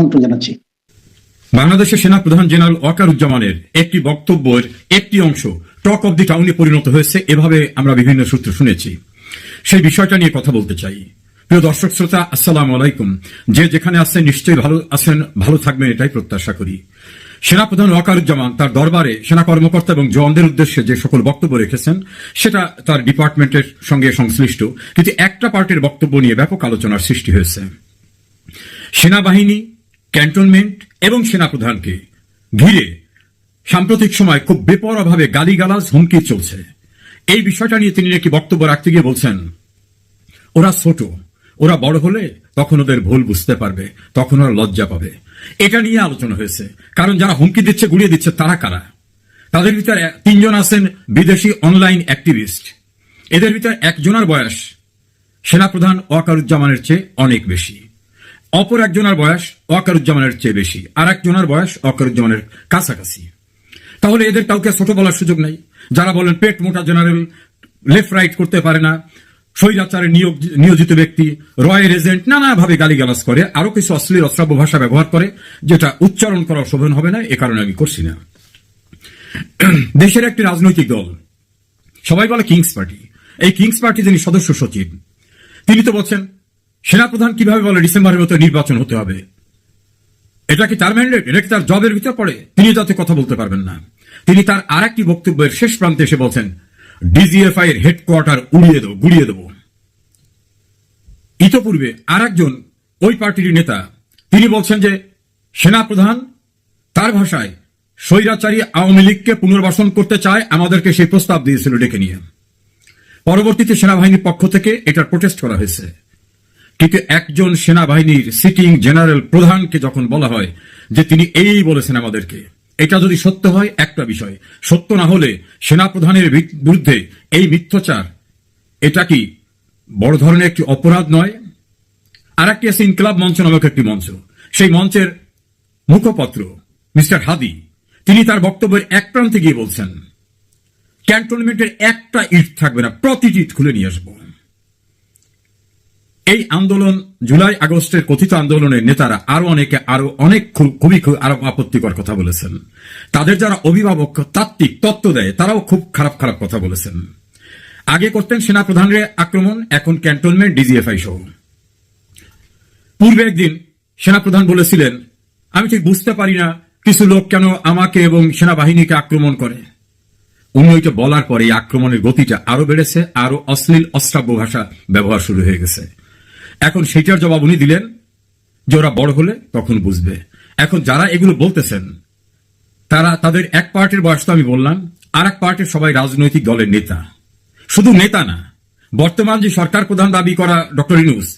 আমন্ত্রণ জানাচ্ছি। বাংলাদেশের সেনা প্রধান জেনারেল ওয়াকারুজ্জামানের একটি বক্তব্যের একটি অংশ টক অব দি টাউনে পরিণত হয়েছে, এভাবে আমরা বিভিন্ন সূত্র শুনেছি। সেই বিষয়টা নিয়ে কথা বলতে চাই। প্রিয় দর্শক শ্রোতা, আসসালামু আলাইকুম। যে যেখানে আছেন নিশ্চয়ই ভালো আছেন, ভালো থাকবেন এটাই প্রত্যাশা করি। সেনাপ্রধান ওয়াকারুজ্জামান তার দরবারে সেনা কর্মকর্তা এবং জওয়ানদের উদ্দেশ্যে যে সকল বক্তব্য রেখেছেন সেটা তার ডিপার্টমেন্টের সঙ্গে সংশ্লিষ্ট, কিন্তু একটা পার্টির বক্তব্য নিয়ে ব্যাপক আলোচনার সৃষ্টি হয়েছে। সেনাবাহিনী, ক্যান্টনমেন্ট এবং সেনাপ্রধানকে ঘিরে সাম্প্রতিক সময় খুব বেপরোয়াভাবে গালিগালাজ, হুমকি চলছে। এই বিষয়টা নিয়ে তিনি একটি বক্তব্য রাখতে গিয়ে বলছেন, ওরা ছোট, ওরা বড় হলে তখন ওদের ভুল বুঝতে পারবে, তখন ওরা লজ্জা পাবে। এটা নিয়ে আলোচনা হয়েছে। কারণ যারা হুমকি দিচ্ছে, গুড়িয়ে দিচ্ছে, তারা কারা? তাদের ভিতরে 3 জন আছেন বিদেশি অনলাইন অ্যাক্টিভিস্ট। এদের ভিতরে একজনের বয়স সেনাপ্রধান ওয়াকারুজ্জামানের চেয়ে অনেক বেশি, অপর একজনের বয়স ওয়াকারুজ্জামানের চেয়ে বেশি, আর একজনের বয়স ওয়াকারুজ্জামানের কাছাকাছি। তাহলে এদের কাউকে ছোট বলার সুযোগ নাই। যারা বলেন পেট মোটা জেনারেল, লেফট রাইট করতে পারে না, স্বৈরাচারে নিয়োজিত ব্যক্তি, রয়ের এজেন্ট, নানাভাবে গালিগালাজ করে, আরো কিছু অশ্লীল অশ্রাব্য ভাষা ব্যবহার করে, যেটা উচ্চারণ করা শোভন হবে না, এ কারণে আমি করছি না। দেশের একটি রাজনৈতিক দল, সবাই বলে কিংস পার্টি, এই কিংস পার্টি যিনি সদস্য সচিব, তিনি তো বলছেন সেনাপ্রধান কিভাবে বলে ডিসেম্বরের মতো নির্বাচন হতে হবে। এটা কি তার ম্যান্ডেট? এটা কি তার জবের ভিতর পড়ে? তিনি যাতে কথা বলতে পারবেন না। তিনি তার আর একটি বক্তব্যের শেষ প্রান্তে এসে বলছেন, ডিজিএফআই এর হেডকোয়ার্টার গুড়িয়ে দেব। ইতোপূর্বে আর একজন ওই পার্টির নেতা তিনি বলছেন যে সেনাপ্রধান তার ভাষায় স্বৈরাচারী আওয়ামী লীগকে পুনর্বাসন করতে চায়, আমাদেরকে সেই প্রস্তাব দিয়েছিল ডেকে নিয়ে। পরবর্তীতে সেনাবাহিনীর পক্ষ থেকে এটার প্রোটেস্ট করা হয়েছে। কিন্তু একজন সেনাবাহিনীর সিটিং জেনারেল প্রধানকে যখন বলা হয় যে তিনি এই বলেছেন আমাদেরকে, এটা যদি সত্য হয় একটা বিষয়, সত্য না হলে সেনাপ্রধানের বিরুদ্ধে এই মিথ্যাচার, এটা কি বড় ধরনের একটি অপরাধ নয়? আর একটি আছে ইনকিলাব মঞ্চ নামক একটি মঞ্চ। সেই মঞ্চের মুখপত্র মিস্টার হাদি, তিনি তার বক্তব্যের এক প্রান্তে গিয়ে বলছেন, ক্যান্টনমেন্টের একটা ইট থাকবে না, প্রতিটি ইট খুলে নিয়ে আসবো। এই আন্দোলন, জুলাই আগস্টের কথিত আন্দোলনের নেতারা আরো অনেক খুবই আরো আপত্তিকর কথা বলেছেন। তাদের যারা অভিভাবক, তাত্ত্বিক তত্ত্ব দেয়, তারাও খুব খারাপ খারাপ কথা বলেছেন। আগে করতেন সেনাপ্রধানের আক্রমণ, এখন ক্যান্টনমেন্ট, ডিজিএফআই সহ। পূর্বে একদিন সেনাপ্রধান বলেছিলেন, আমি ঠিক বুঝতে পারি না কিছু লোক কেন আমাকে এবং সেনাবাহিনীকে আক্রমণ করে। উনি ওইটা বলার পরে এই আক্রমণের গতিটা আরো বেড়েছে, আরো অশ্লীল অশ্রাব্য ভাষা ব্যবহার শুরু হয়ে গেছে। এখন সেটার জবাব উনি দিলেন যে ওরা বড় হলে তখন বুঝবে। এখন যারা এগুলো বলতেছেন তাদের এক পার্টির বয়স তো আমি বললাম, আর এক পার্টির সবাই রাজনৈতিক দলের নেতা। শুধু নেতা না, বর্তমান যে সরকার প্রধান দাবি করা ডক্টর ইউনূস,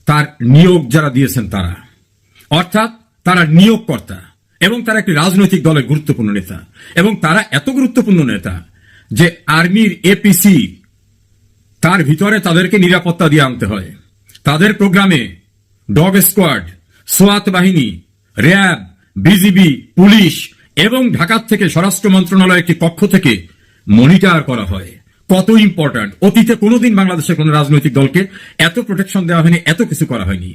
তার নিয়োগ যারা দিয়েছেন তারা, অর্থাৎ তারা নিয়োগকর্তা এবং তারা একটি রাজনৈতিক দলের গুরুত্বপূর্ণ নেতা। এবং তারা এত গুরুত্বপূর্ণ নেতা যে আর্মির এপিসি, তার ভিতরে তাদেরকে নিরাপত্তা দিয়ে আনতে হয়। তাদের প্রোগ্রামে ডগ স্কোয়াড, সোয়াত বাহিনী, র্যাব, বিজিবি, পুলিশ এবং ঢাকা থেকে স্বরাষ্ট্র মন্ত্রণালয়ের একটি কক্ষ থেকে মনিটর করা হয়। কত ইম্পর্ট্যান্ট! অতীতে কোনোদিন বাংলাদেশের কোন রাজনৈতিক দলকে এত প্রোটেকশন দেওয়া হয়নি, এত কিছু করা হয়নি।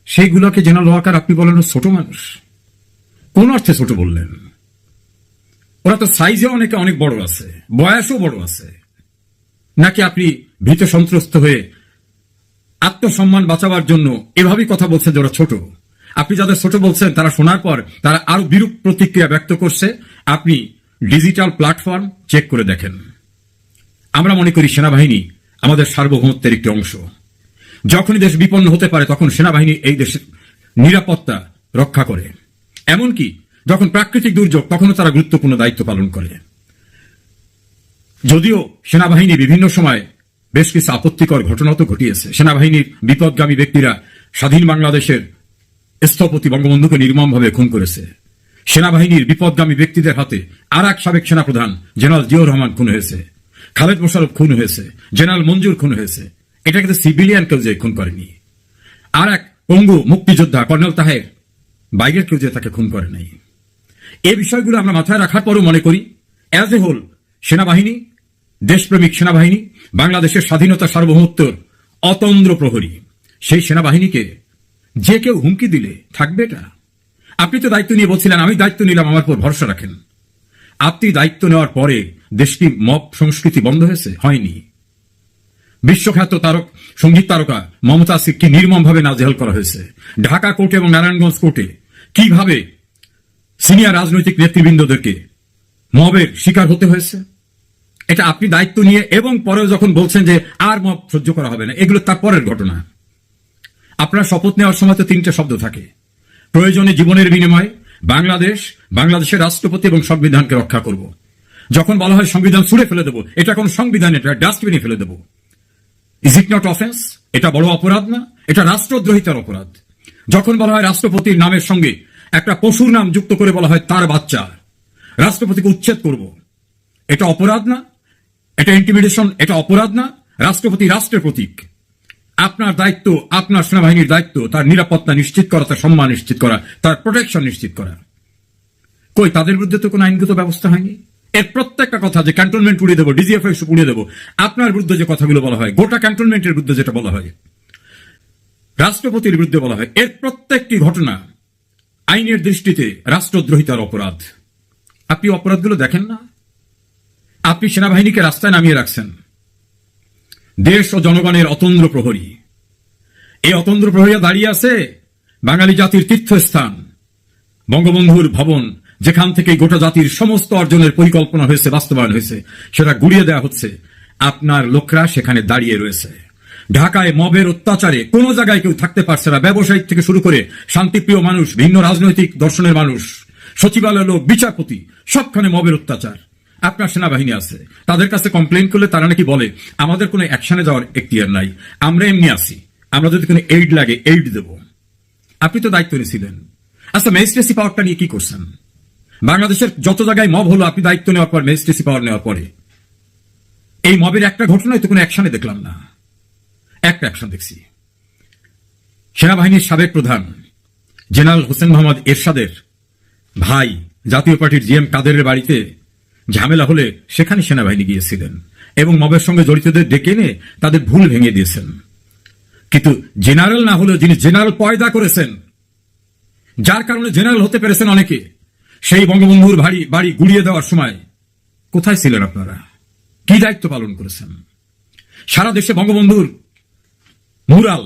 সেইগুলোকে জেনারেল ওয়াকার আপনি বলেন ছোট মানুষ, কোন অর্থে ছোট বললেন? ওরা তো সাইজে অনেক বড় আছে, বয়সও বড় আছে। নাকি আপনি ভীত সন্ত্রস্ত হয়ে আত্মসম্মান বাঁচাবার জন্য এভাবেই কথা বলছেন যে ওরা ছোট? আপনি যাদের ছোট বলছেন তারা শোনার পর তারা আরো বিরূপ প্রতিক্রিয়া ব্যক্ত করছে। আপনি ডিজিটাল প্ল্যাটফর্ম চেক করে দেখেন। আমরা মনে করি সেনাবাহিনী আমাদের সার্বভৌমত্বের একটি অংশ। যখনই দেশ বিপন্ন হতে পারে তখন সেনাবাহিনী এই দেশের নিরাপত্তা রক্ষা করে। এমনকি যখন প্রাকৃতিক দুর্যোগ, তখনও তারা গুরুত্বপূর্ণ দায়িত্ব পালন করে। যদিও সেনাবাহিনী বিভিন্ন সময় বেশ কিছু আপত্তিকর ঘটনা তো ঘটিয়েছে। সেনাবাহিনীর বিপদগামী ব্যক্তিরা স্বাধীন বাংলাদেশের স্থপতি বঙ্গবন্ধুকে নির্মমভাবে খুন করেছে। সেনাবাহিনীর বিপদগামী ব্যক্তিদের হাতে আর এক সাবেক সেনাপ্রধান জেনারেল জিয়াউর রহমান খুন হয়েছে, খালেদ মোশাররফ খুন হয়েছে, জেনারেল মঞ্জুর খুন হয়েছে। এটা কিন্তু সিভিলিয়ান কেউ যে খুন করেনি। আর এক পঙ্গু মুক্তিযোদ্ধা কর্নেল তাহের, বাইরের কেউ যে তাকে খুন করে নাই। এই বিষয়গুলো আমরা মাথায় রাখার পরও মনে করি অ্যাজ এ হোল সেনাবাহিনী, দেশপ্রেমিক সেনাবাহিনী, বাংলাদেশের স্বাধীনতা সার্বভৌমত্বর অতন্দ্র প্রহরী, সেই সেনাবাহিনীকে যে কেউ হুমকি দিলে থাকবে এটা? আপনি তো দায়িত্ব নিয়ে বলছিলেন আমি দায়িত্ব নিলাম, আমার উপর ভরসা রাখেন। আপনি দায়িত্ব নেওয়ার পরে দেশটি মব সংস্কৃতি বন্ধ হয়েছে? হয়নি। বিশ্বখ্যাত তারক সঙ্গীত তারকা মমতা সিককে নির্মমভাবে নাজেহাল করা হয়েছে। ঢাকা কোর্টে এবং নারায়ণগঞ্জ কোর্টে কিভাবে সিনিয়র রাজনৈতিক নেতৃবৃন্দদেরকে মবের শিকার হতে হয়েছে, এটা আপনি দায়িত্ব নিয়ে এবং পরেও যখন বলছেন যে আর মব সহ্য করা হবে না, এগুলো তার পরের ঘটনা। আপনার শপথ নেওয়ার সময় তো তিনটে শব্দ থাকে, প্রয়োজনে জীবনের বিনিময়ে বাংলাদেশের রাষ্ট্রপতি এবং সংবিধানকে রক্ষা করব। যখন বলা হয় সংবিধান ছুঁড়ে ফেলে দেবো, এটা কোন সংবিধান, এটা ডাস্টবিনে ফেলে দেবো। Is it not offence? এটা বড় অপরাধ না? এটা রাষ্ট্রদ্রোহিতার অপরাধ। যখন বলা হয় রাষ্ট্রপতির নামের সঙ্গে একটা পশুর নাম যুক্ত করে বলা হয় তার বাচ্চা, রাষ্ট্রপতিকে উচ্ছেদ করব, এটা অপরাধ না? এটা ইন্টিমিডেশন, এটা অপরাধ না? রাষ্ট্রপতি রাষ্ট্রের প্রতীক। আপনার দায়িত্ব, আপনার সেনাবাহিনীর দায়িত্ব তার নিরাপত্তা নিশ্চিত করা, তার সম্মান নিশ্চিত করা, তার প্রোটেকশন নিশ্চিত করা। কই তাদের বিরুদ্ধে তো কোনো আইনগত ব্যবস্থা হয়নি। এর প্রত্যেকটা কথা যে ক্যান্টনমেন্ট উড়িয়ে দেবো, ডিজিএফআই উড়িয়ে দেবো, আপনার বিরুদ্ধে যে কথাগুলো বলা হয়, গোটা ক্যান্টনমেন্টের বিরুদ্ধে যেটা বলা হয়, রাষ্ট্রপতির বিরুদ্ধে বলা হয়, এর প্রত্যেকটি ঘটনা আইনের দৃষ্টিতে রাষ্ট্রদ্রোহিতার অপরাধ। আপনি অপরাধগুলো দেখেন না? আপনি সেনাবাহিনীকে রাস্তায় নামিয়ে রাখছেন, দেশ ও জনগণের অতন্দ্র প্রহরী। এই অতন্দ্র প্রহরী দাঁড়িয়ে আছে বাঙালি জাতির তীর্থস্থান বঙ্গবন্ধুর ভবন, যেখান থেকে গোটা জাতির সমস্ত অর্জনের পরিকল্পনা হয়েছে, বাস্তবায়ন হয়েছে, সেটা গুড়িয়ে দেওয়া হচ্ছে। আপনার লোকরা সেখানে দাঁড়িয়ে রয়েছে। ঢাকায় মবের অত্যাচারে কোনো জায়গায় কেউ থাকতে পারছে না, ব্যবসায়িক থেকে শুরু করে শান্তিপ্রিয় মানুষ, ভিন্ন রাজনৈতিক দর্শনের মানুষ, সচিবালয় লোক, বিচারপতি, সবখানে মবের অত্যাচার। আপনার সেনাবাহিনী আছে, তাদের কাছে কমপ্লেন করলে তারা নাকি বলে আমাদের কোনো অ্যাকশনে যাওয়ার এখতিয়ার নাই, আমরা এমনি আসি, আমরা যদি কোনো এইড লাগে এইড দেব। আপনি তো দায়িত্ব নিয়েছিলেন। আচ্ছা, ম্যাজিস্ট্রেসি পাওয়ারটা নিয়ে কি করছেন? বাংলাদেশের যত জায়গায় মব হলো আপনি দায়িত্ব নেওয়ার পর, ম্যাজিস্ট্রেসি পাওয়ার নেওয়ার পরে, এই মবের একটা ঘটনায় তো কোনো অ্যাকশনে দেখলাম না। একটা অ্যাকশন দেখছি, সেনাবাহিনীর সাবেক প্রধান জেনারেল হোসেন মোহাম্মদ এরশাদের ভাই জাতীয় পার্টির জিএম কাদেরের বাড়িতে ঝামেলা হলে সেখানে সেনাবাহিনী গিয়েছিলেন এবং মবের সঙ্গে জড়িতদের ডেকে এনে তাদের ভুল ভেঙে দিয়েছেন। কিন্তু জেনারেল না হলেও যিনি জেনারেল পয়দা করেছেন, যার কারণে জেনারেল হতে পেরেছেন অনেকে, সেই বঙ্গবন্ধুর বাড়ি গুড়িয়ে দেওয়ার সময় কোথায় ছিলেন আপনারা? কি দায়িত্ব পালন করেছেন? সারা দেশে বঙ্গবন্ধুর মুরাল,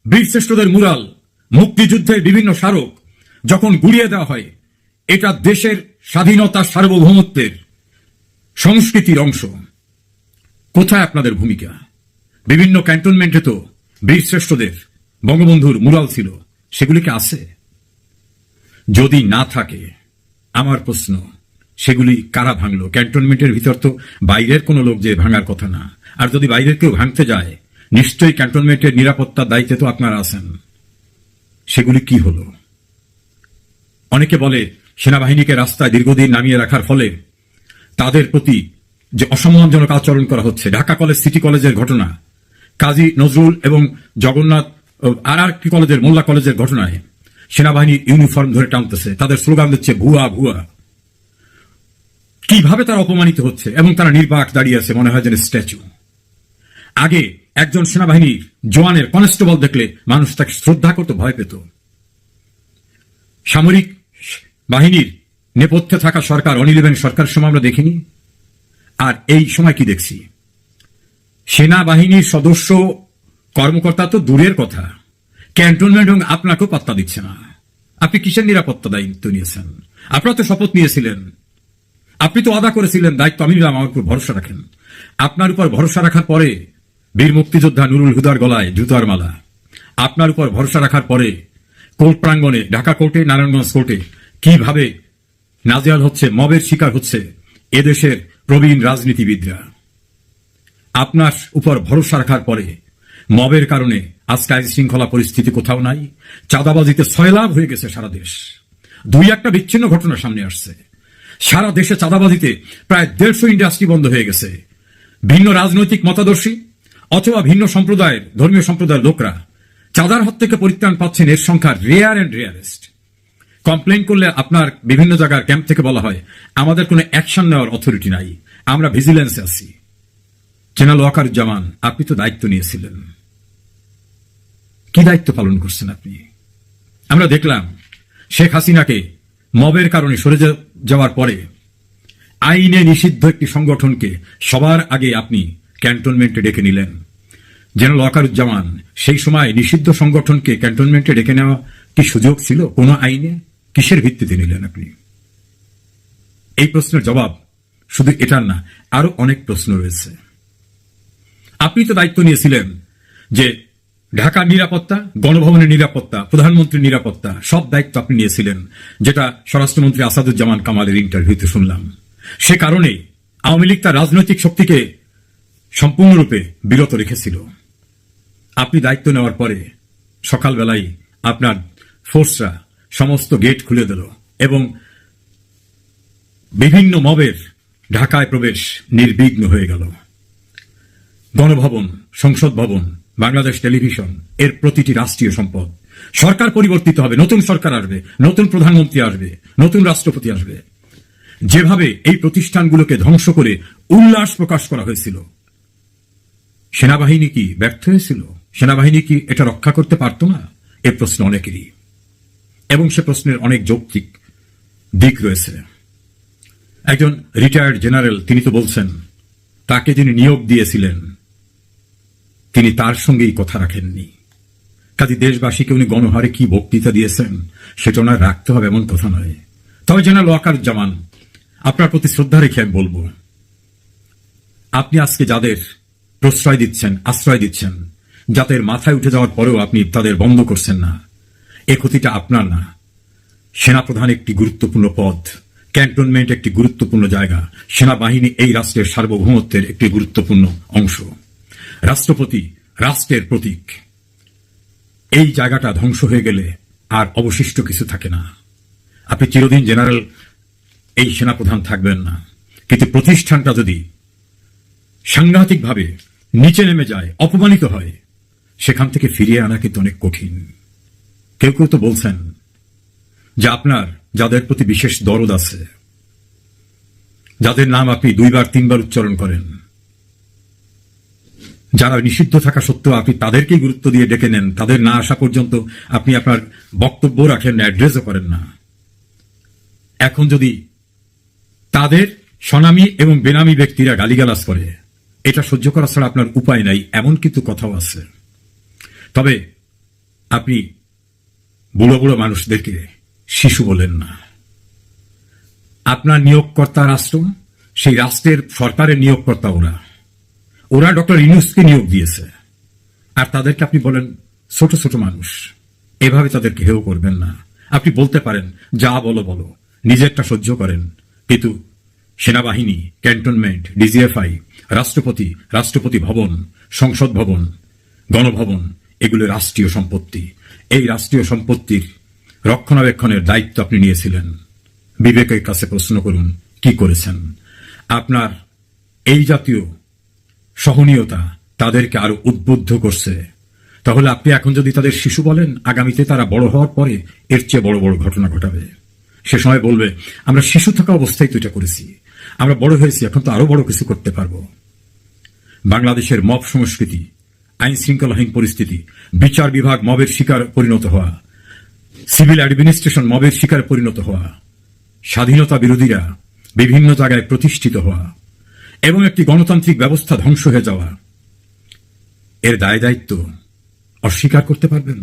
বীরশ্রেষ্ঠদের মুরাল, মুক্তিযুদ্ধের বিভিন্ন স্মারক যখন গুড়িয়ে দেওয়া হয়, এটা দেশের স্বাধীনতা, সার্বভৌমত্বের, সংস্কৃতির অংশ। কোথায় আপনাদের ভূমিকা? বিভিন্ন ক্যান্টনমেন্টে তো বীরশ্রেষ্ঠদের, বঙ্গবন্ধুর মুরাল ছিল, সেগুলি কি আছে? যদি না থাকে, আমার প্রশ্ন, সেগুলি কারা ভাঙলো? ক্যান্টনমেন্টের ভিতর তো বাইরের কোনো লোক যে ভাঙার কথা না। আর যদি বাইরের কেউ ভাঙতে যায়, নিশ্চয়ই ক্যান্টনমেন্টের নিরাপত্তার দায়িত্বে তো আপনারা আছেন। সেগুলি কি হলো? অনেকে বলে সেনাবাহিনীকে রাস্তায় দীর্ঘদিন নামিয়ে রাখার ফলে তাদের প্রতি যে অসম্মানজনক আচরণ করা হচ্ছে। ঢাকা কলেজ, সিটি কলেজের ঘটনা, কাজী নজরুল এবং জগন্নাথ আর কি কলেজের, মোল্লা কলেজের ঘটনায় সেনাবাহিনীর ইউনিফর্ম ধরে টানতেছে, তাদের স্লোগান দিচ্ছে ভুয়া ভুয়া। কিভাবে তারা অপমানিত হচ্ছে এবং তারা নির্বাক দাঁড়িয়ে আছে, মনে হয় যেন স্ট্যাচু। আগে একজন সেনাবাহিনীর জওয়ানের, কনস্টেবল দেখলে মানুষ তাকে শ্রদ্ধা করত, ভয় পেত। সামরিক বাহিনীর নেপথ্যে থাকা সরকার, অনিল সরকারের সময় আমরা দেখিনি। আর এই সময় কি দেখছি? সেনাবাহিনীর সদস্য, কর্মকর্তা তো দূরের কথা, ক্যান্টনমেন্ট এবং আপনাকেও পাত্তা দিচ্ছে না। আপনি কিসের নিরাপত্তা দায়িত্ব নিয়েছেন? আপনারা তো শপথ নিয়েছিলেন, আপনি তো আদা করেছিলেন দায়িত্ব আমি নিলাম, আমার উপর ভরসা রাখেন। আপনার উপর ভরসা রাখার পরে বীর মুক্তিযোদ্ধা নুরুল হুদার গলায় জুতার মালা। আপনার উপর ভরসা রাখার পরে কোর্ট প্রাঙ্গণে, ঢাকা কোর্টে, নারায়ণগঞ্জ কোর্টে কিভাবে নাজেহাল হচ্ছে, মবের শিকার হচ্ছে এদেশের প্রবীণ রাজনীতিবিদরা। আপনার উপর ভরসা রাখার পরে মবের কারণে আজকে আইন শৃঙ্খলা পরিস্থিতি কোথাও নাই। চাঁদাবাজিতে সয়লাভ হয়ে গেছে সারা দেশ। দুই একটা বিচ্ছিন্ন ঘটনা সামনে আসছে। সারা দেশে চাঁদাবাজিতে প্রায় 150 ইন্ডাস্ট্রি বন্ধ হয়ে গেছে। ভিন্ন রাজনৈতিক মতাদর্শী অথবা ভিন্ন সম্প্রদায়ের, ধর্মীয় সম্প্রদায়ের লোকরা চাঁদার হাত থেকে পরিত্রাণ পাচ্ছেন, এর সংখ্যা রেয়ার অ্যান্ড রেয়ারেস্ট। কমপ্লেন করলে আপনার বিভিন্ন জায়গার ক্যাম্প থেকে বলা হয় আমাদের কোনো অ্যাকশন নেওয়ার অথরিটি নাই, আমরা ভিজিলেন্সে আছি। জেনারেল ওয়াকারুজ্জামান, আপনি তো দায়িত্ব নিয়েছিলেন, কি দায়িত্ব পালন করছেন আপনি? আমরা দেখলাম শেখ হাসিনাকে মবের কারণে সরে যাওয়ার পরে আইনে নিষিদ্ধ একটি সংগঠনকে সবার আগে আপনি ক্যান্টনমেন্টে ডেকে নিলেন। জেনারেল ওয়াকারুজ্জামান, সেই সময় নিষিদ্ধ সংগঠনকে ক্যান্টনমেন্টে ডেকে নেওয়া কি সুযোগ ছিল কোন আইনে? কিসের ভিত্তিতে নিলেন আপনি? এই প্রশ্নের জবাব শুধু এটার না, আরো অনেক প্রশ্ন রয়েছে। আপনি তো দায়িত্ব নিয়েছিলেন যে ঢাকার নিরাপত্তা, গণভবনের নিরাপত্তা, প্রধানমন্ত্রীর নিরাপত্তা, সব দায়িত্ব আপনি নিয়েছিলেন, যেটা স্বরাষ্ট্রমন্ত্রী আসাদুজ্জামান কামালের ইন্টারভিউতে শুনলাম। সে কারণে আওয়ামী লীগ তার রাজনৈতিক শক্তিকে সম্পূর্ণরূপে বিরত রেখেছিল। আপনি দায়িত্ব নেওয়ার পরে সকালবেলায় আপনার ফোর্সরা সমস্ত গেট খুলে দিল এবং বিভিন্ন মবের ঢাকায় প্রবেশ নির্বিঘ্ন হয়ে গেল। গণভবন, সংসদ ভবন, বাংলাদেশ টেলিভিশন, এর প্রতিটি রাষ্ট্রীয় সম্পদ। সরকার পরিবর্তিত হবে, নতুন সরকার আসবে, নতুন প্রধানমন্ত্রী আসবে, নতুন রাষ্ট্রপতি আসবে। যেভাবে এই প্রতিষ্ঠানগুলোকে ধ্বংস করে উল্লাস প্রকাশ করা হয়েছিল, সেনাবাহিনী কি ব্যর্থ হয়েছিল? সেনাবাহিনী কি এটা রক্ষা করতে পারত না? এ প্রশ্ন অনেকেরই, এবং সে প্রশ্নের অনেক যৌক্তিক দিক রয়েছে। একজন রিটায়ার্ড জেনারেল তিনি তো বলছেন তাকে যিনি নিয়োগ দিয়েছিলেন তিনি তার সঙ্গেই কথা রাখেননি। কাজে দেশবাসীকে উনি গণহারে কি বক্তৃতা দিয়েছেন সেটা ওনার রাখতে হবে এমন কথা নয়। তবে জেনারেল ওয়াকারুজ্জামান, আপনার প্রতি শ্রদ্ধা রেখে আমি বলবো, আপনি আজকে যাদের প্রশ্রয় দিচ্ছেন, আশ্রয় দিচ্ছেন, যাদের মাথায় উঠে যাওয়ার পরেও আপনি তাদের বন্ধ করছেন না, এ ক্ষতিটা আপনার না। সেনাপ্রধান একটি গুরুত্বপূর্ণ পদ, ক্যান্টনমেন্ট একটি গুরুত্বপূর্ণ জায়গা, সেনাবাহিনী এই রাষ্ট্রের সার্বভৌমত্বের একটি গুরুত্বপূর্ণ অংশ, রাষ্ট্রপতি রাষ্ট্রের প্রতীক। এই জায়গাটা ধ্বংস হয়ে গেলে আর অবশিষ্ট কিছু থাকে না। আপনি চিরদিন জেনারেল এই সেনাপ্রধান থাকবেন না, কিন্তু প্রতিষ্ঠানটা যদি সাংঘাতিকভাবে নিচে নেমে যায়, অপমানিত হয়, সেখান থেকে ফিরিয়ে আনা কিন্তু অনেক কঠিন। কেউ কেউ তো বলছেন যে আপনার যাদের প্রতি বিশেষ দরদ আছে, যাদের নাম আপনি 2 বার 3 বার উচ্চারণ করেন, যারা নিষিদ্ধ থাকা সত্ত্বেও আপনি তাদেরকেই গুরুত্ব দিয়ে ডেকে নেন, তাদের না আসা পর্যন্ত আপনি আপনার বক্তব্য রাখেন না, অ্যাড্রেসও করেন না। এখন যদি তাদের স্বনামী এবং বেনামী ব্যক্তিরা গালিগালাজ করে, এটা সহ্য করা ছাড়া আপনার উপায় নাই, এমন কিন্তু কথাও আছে। তবে আপনি বুড়ো বুড়ো মানুষদেরকে শিশু বলেন না। আপনার নিয়োগকর্তা রাষ্ট্র, সেই রাষ্ট্রের সরকারের নিয়োগকর্তা ওরা ডক্টর ইউনূসকে নিয়োগ দিয়েছে, আর তাদেরকে আপনি বলেন ছোট ছোট মানুষ। এভাবে তাদেরকে হেয় করবেন না। আপনি বলতে পারেন যা বলো বলো, নিজেরটা সহ্য করেন, কিন্তু সেনাবাহিনী, ক্যান্টনমেন্ট, ডিজিএফআই, রাষ্ট্রপতি, রাষ্ট্রপতি ভবন, সংসদ ভবন, গণভবন, এগুলো রাষ্ট্রীয় সম্পত্তি। এই রাষ্ট্রীয় সম্পত্তির রক্ষণাবেক্ষণের দায়িত্ব আপনি নিয়েছিলেন। বিবেকের কাছে প্রশ্ন করুন কি করেছেন। আপনার এই জাতীয় সহনীয়তা তাদেরকে আরো উদ্বুদ্ধ করছে। তাহলে আপনি এখন যদি তাদের শিশু বলেন, আগামীতে তারা বড় হওয়ার পরে এর চেয়ে বড় বড় ঘটনা ঘটাবে। সে সময় বলবে আমরা শিশু থাকা অবস্থায় তো এটা করেছি, আমরা বড় হয়েছি, এখন তো আরো বড় কিছু করতে পারবো। বাংলাদেশের মব সংস্কৃতি, আইন শৃঙ্খলাহীন পরিস্থিতি, বিচার বিভাগ মবের শিকার পরিণত হওয়া, সিভিল অ্যাডমিনিস্ট্রেশন মবের শিকার পরিণত হওয়া, স্বাধীনতা বিরোধীরা বিভিন্ন জায়গায় প্রতিষ্ঠিত হওয়া এবং একটি গণতান্ত্রিক ব্যবস্থা ধ্বংস হয়ে যাওয়া, এর দায় দায়িত্ব অস্বীকার করতে পারবেন?